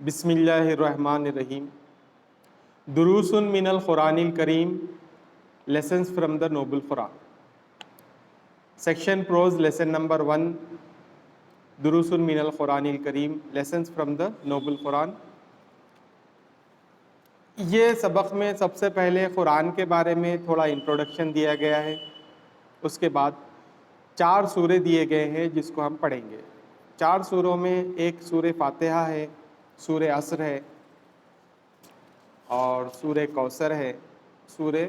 بسم اللہ الرحمن الرحیم. دروس من القرآن الکریم. Lessons from the noble Quran. Section prose lesson number 1. دروس من القرآن الکریم. Lessons from the noble Quran. یہ سبق میں سب سے پہلے قرآن کے بارے میں تھوڑا انٹروڈکشن دیا گیا ہے. اس کے بعد 4 سورے دیے گئے ہیں جس کو ہم پڑھیں گے. 4 سوروں میں ایک سورہ فاتحہ ہے، سورہ عصر ہے، اور سورہ کوثر ہے، سورہ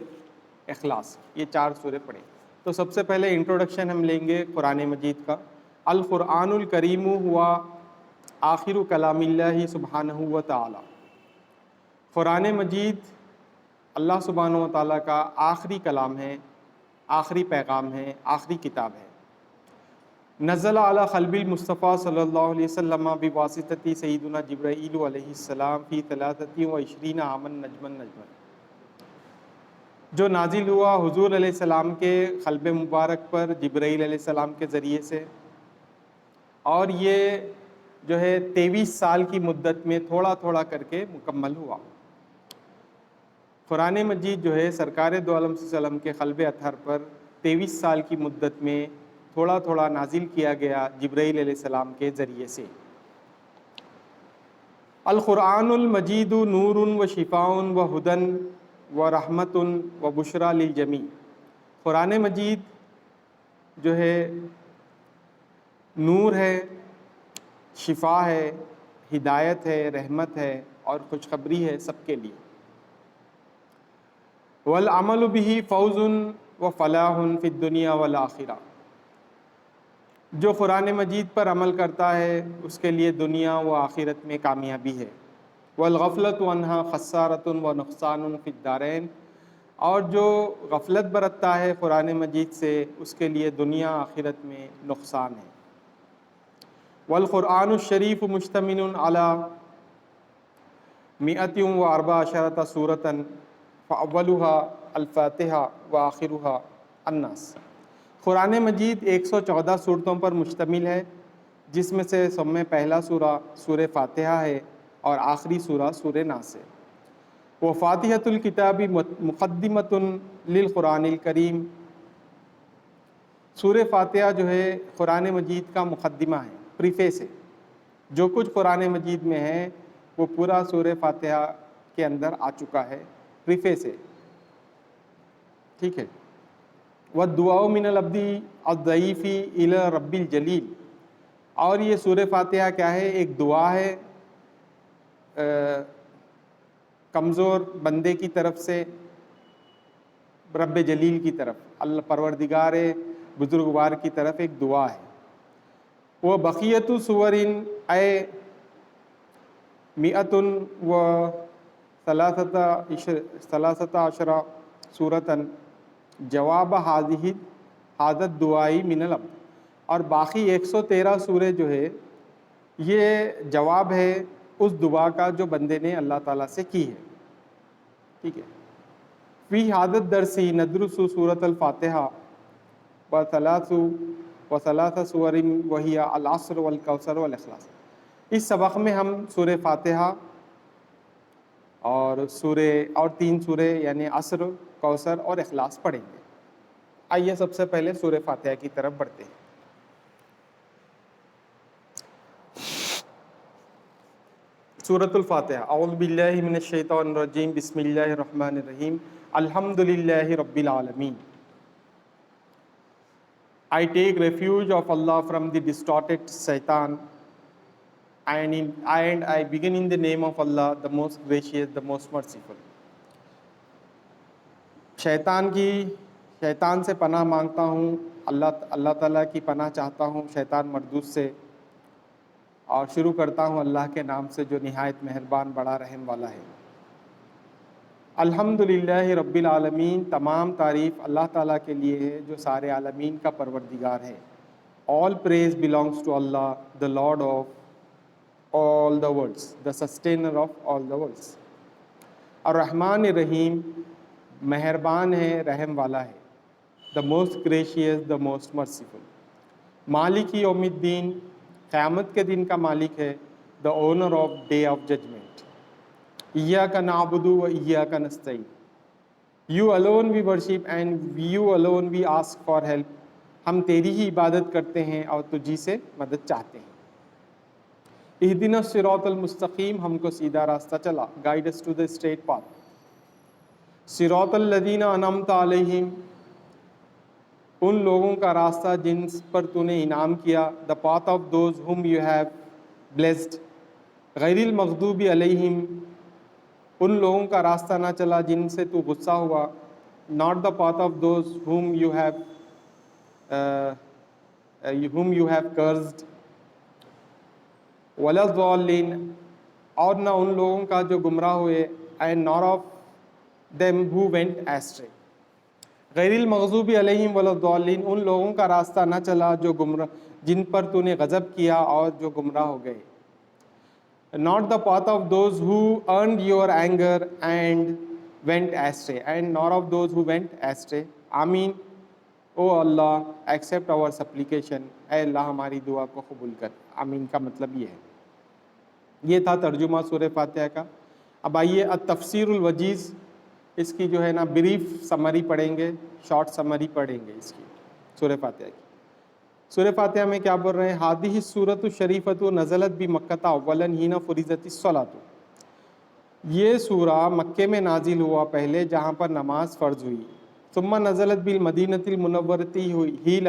اخلاص. یہ 4 سورے پڑھیں. تو سب سے پہلے انٹروڈکشن ہم لیں گے قرآن مجید کا. القرآن الکریم ہوا آخر کلام اللہ سبحانہ و تعالی. قرآن مجید اللہ سبحانہ و تعالیٰ کا آخری کلام ہے، آخری پیغام ہے، آخری کتاب ہے. نزل علی قلب المصطفیٰ صلی اللہ علیہ وسلم بواسطۃ سیدنا جبرائیل علیہ السلام فی 23 عاما نجما. جو نازل ہوا حضور علیہ السلام کے قلب مبارک پر جبرائیل علیہ السلام کے ذریعے سے، اور یہ جو ہے 23 سال کی مدت میں تھوڑا تھوڑا کر کے مکمل ہوا. قرآن مجید جو ہے سرکار دو عالم صلی اللہ علیہ وسلم کے قلب اطہر پر 23 سال کی مدت میں تھوڑا تھوڑا نازل کیا گیا جبرائیل علیہ السلام کے ذریعے سے. القرآن المجید نور و شفاء و ہدن و رحمت و بشریٰ للجمیع. قرآن مجید جو ہے نور ہے، شفا ہے، ہدایت ہے، رحمت ہے اور خوشخبری ہے سب کے لیے. والعمل به فوز و فلاح فی الدنیا والآخرہ. جو قرآن مجید پر عمل کرتا ہے اس کے لیے دنیا و آخرت میں کامیابی ہے. والغفلۃ عنہا خسارۃ و نقصان فی الدارین. اور جو غفلت برتتا ہے قرآن مجید سے اس کے لیے دنیا آخرت میں نقصان ہے. والقرآن الشریف مشتمل علی 114 سورۃ فاولها الفاتحہ وآخرها الناس. قرآن مجید 114 صورتوں پر مشتمل ہے جس میں سے سب میں پہلا سورہ سورہ فاتحہ ہے اور آخری سورہ سورہ ناس ہے. وہ فاتحۃ الکتاب مقدمۃ للقرآن الکریم. سورہ فاتحہ جو ہے قرآن مجید کا مقدمہ ہے، پریفیس ہے. جو کچھ قرآن مجید میں ہے وہ پورا سورہ فاتحہ کے اندر آ چکا ہے، پریفیس ہے. ٹھیک ہے. والدعاء من العبد الضعیف الی رب الجلیل. اور یہ سورہ فاتحہ کیا ہے؟ ایک دعا ہے کمزور بندے کی طرف سے رب جلیل کی طرف، اللہ پروردگار بزرگوار کی طرف ایک دعا ہے. وہ بقیت سور اے 113 سورۃ جواب حاضت دعائی من العبد. اور باقی 113 سورے جو ہے یہ جواب ہے اس دعا کا جو بندے نے اللہ تعالیٰ سے کی ہے. ٹھیک ہے. فی حاضت درسی ندرس سورۃ الفاتحہ وثلاث سور وہی العصر والکوثر والاخلاص. اس سبق میں ہم سورہ فاتحہ اور 3 سورے یعنی عصر، کوثر اور اخلاص پڑھیں گے. آئیے سب سے پہلے سورہ فاتحہ کی طرف بڑھتے ہیں. سورۃ الفاتحہ. اعوذ باللہ من الشیطان الرجیم. بسم اللہ الرحمن الرحیم. الحمد للہ رب العالمین. I take refuge of Allah from the distorted Satan, and I begin in the name of Allah, the most gracious, the most merciful. شیطان سے پناہ مانگتا ہوں، اللہ تعالیٰ کی پناہ چاہتا ہوں شیطان مردود سے، اور شروع کرتا ہوں اللہ کے نام سے جو نہایت مہربان بڑا رحم والا ہے. الحمدللہ رب العالمین. تمام تعریف اللہ تعالیٰ کے لیے ہے جو سارے عالمین کا پروردگار ہے. All praise belongs to Allah, the Lord of all the worlds, the sustainer of all the worlds. الرحمن الرحیم. مہربان ہے، رحم والا ہے. The most gracious, the most merciful. مالک یوم الدین. قیامت کے دن کا مالک ہے. the owner of day of judgment. Iyyaka na'budu wa iyyaka nasta'in. You alone we worship and you alone we ask for help. ہم تیری ہی عبادت کرتے ہیں اور تجھی سے مدد چاہتے ہیں. اہدنا الصراط المستقیم، ہم کو سیدھا راستہ چلا. Guide us to the straight path. صراط الذین انعمت علیہم، ان لوگوں کا راستہ جن پر تو نے انعام کیا. The path of those whom you have blessed. غیر المغضوب علیہم، ان لوگوں کا راستہ نہ چلا جن سے تو غصہ ہوا. Not the path of those whom you have cursed. ولا الضالین، اور نہ ان لوگوں کا جو گمراہ ہوئے. And not of them who went astray. غیر المغضوب علیہم ولا الضالین، ان لوگوں کا راستہ نہ چلا جو جن پر تو نے غضب کیا اور جو گمراہ ہو گئے. Not the path of those who earned your anger and went astray. And not of those who went astray. آمین. او اللہ accept our supplication. اے اللہ ہماری دعا کو قبول کر. آمین کا مطلب یہ ہے. یہ تھا ترجمہ سورہ فاتحہ کا. اب آئیے التفسیر الوجیز، اس کی جو ہے نا بریف سمری پڑھیں گے، شارٹ سمری پڑھیں گے اس کی سورہ فاتحہ کی. سورہ فاتحہ میں کیا بول رہے ہیں؟ ہادہ السورۃ الشریفۃ نزلت بمکہ اولا حین فرضت الصلاۃ. یہ سورہ مکے میں نازل ہوا پہلے جہاں پر نماز فرض ہوئی. ثم نزلت بالمدینۃ المنورۃ حین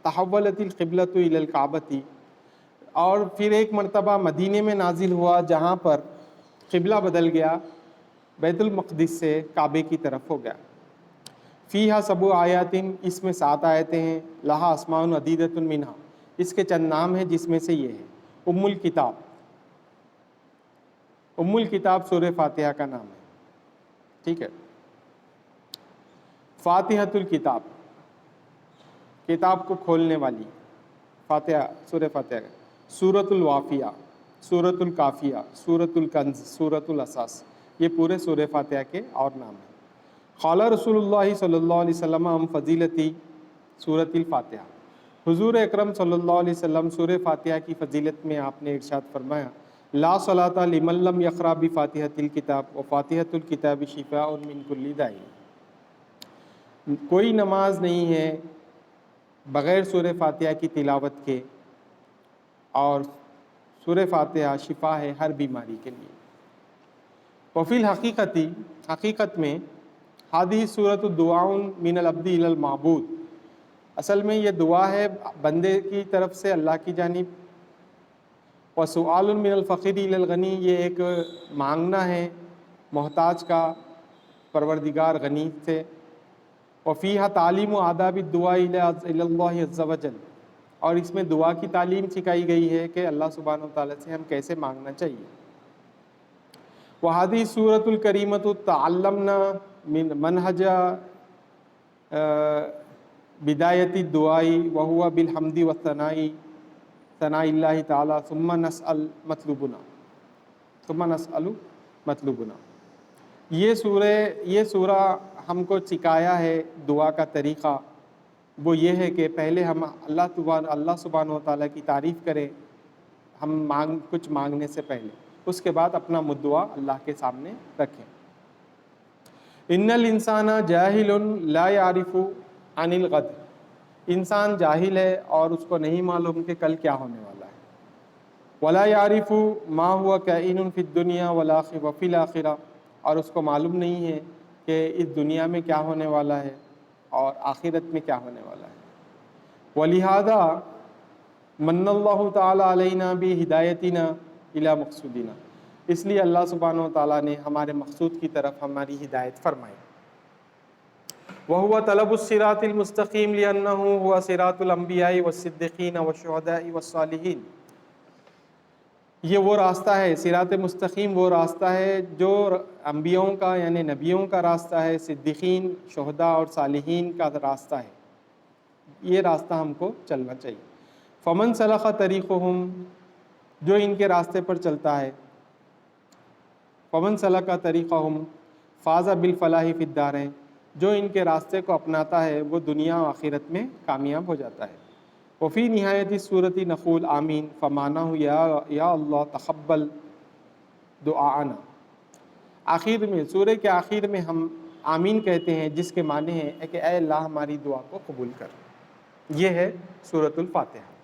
تحولت القبلۃ الی الکعبۃ. اور پھر ایک مرتبہ مدینے میں نازل ہوا جہاں پر قبلہ بدل گیا، بیت المقدس سے کعبے کی طرف ہو گیا. فیہا 7 آیات، اس میں 7 آیتیں ہیں. لہا اسماء عدیدۃ منہا، اس کے چند نام ہیں جس میں سے یہ ہے. ام الکتاب، ام الکتاب سورہ فاتحہ کا نام ہے. ٹھیک ہے. فاتحۃ الکتاب، کتاب کو کھولنے والی. فاتحہ سورہ فاتحہ کا. سورۃ الوافیہ، سورۃ الکافیہ، سورۃ الکنز، سورۃ الاساس، یہ پورے سورہ فاتحہ کے اور نام ہیں. قال رسول اللہ صلی اللہ علیہ وسلم ام فضیلتی سورۃ الفاتحہ. حضور اکرم صلی اللہ علیہ وسلم سورہ فاتحہ کی فضیلت میں آپ نے ارشاد فرمایا: لا صلاۃ لمن لم یقرأ بفاتحۃ الکتاب وفاتحۃ الکتاب شفاء من کل داء. کوئی نماز نہیں ہے بغیر سورہ فاتحہ کی تلاوت کے، اور سورہ فاتحہ شفا ہے ہر بیماری کے لیے. وفی الحقیقت، حقیقت میں ہادہ سورۃ دعاء من العبد الی المعبود، اصل میں یہ دعا ہے بندے کی طرف سے اللہ کی جانب. وسؤال من الفقیر الی الغنی، یہ ایک مانگنا ہے محتاج کا پروردگار غنی سے. وفیہا تعلیم و آداب الدعاء الی اللہ عز وجل، اور اس میں دعا کی تعلیم سکھائی گئی ہے کہ اللہ سبحانہ و تعالیٰ سے ہم کیسے مانگنا چاہیے. وہذہ سورۃ الکریمۃ تعلمنا من منہج بدایت الدعاء وہو بالحمد والثناء ثناء اللہ تعالیٰ ثم نسأل مطلوبنا، ثم نسأل مطلوبنا. یہ سورہ ہم کو سکھایا ہے دعا کا طریقہ. وہ یہ ہے کہ پہلے ہم اللہ سبحانہ و تعالیٰ کی تعریف کریں ہم کچھ مانگنے سے پہلے، اس کے بعد اپنا مدعا اللہ کے سامنے رکھیں. ان الانسان جاہل لا یعرف عن الغد، انسان جاہل ہے اور اس کو نہیں معلوم کہ کل کیا ہونے والا ہے. ولا یعرف ما هو کائن فی الدنیا وفی الآخرہ، اور اس کو معلوم نہیں ہے کہ اس دنیا میں کیا ہونے والا ہے اور آخرت میں کیا ہونے والا ہے. ولہذا من اللہ تعالی علینا بہدایتنا الی مقصودنا، اس لیے اللہ سبحانہ و تعالیٰ نے ہمارے مقصود کی طرف ہماری ہدایت فرمائی. وہو طلب الصراط المستقیم لأنہ ہوا صراط الانبیاء والصدیقین والشہداء والصالحین. یہ وہ راستہ ہے، صراط مستقیم وہ راستہ ہے جو انبیاؤں کا یعنی نبیوں کا راستہ ہے، صدیقین، شہداء اور صالحین کا راستہ ہے. یہ راستہ ہم کو چلنا چاہیے. فمن سلک طریقہم، جو ان کے راستے پر چلتا ہے. فمن سلک طریقہم فاز بالفلاح فی الدارین، جو ان کے راستے کو اپناتا ہے وہ دنیا و آخرت میں کامیاب ہو جاتا ہے. وفی نہایت صورت نقول آمین فمانہ یا اللہ تقبل دعانا، آخر میں سورہ کے آخر میں ہم آمین کہتے ہیں، جس کے معنی ہے کہ اے اللہ ہماری دعا کو قبول کر۔ یہ ہے سورۃ الفاتحہ۔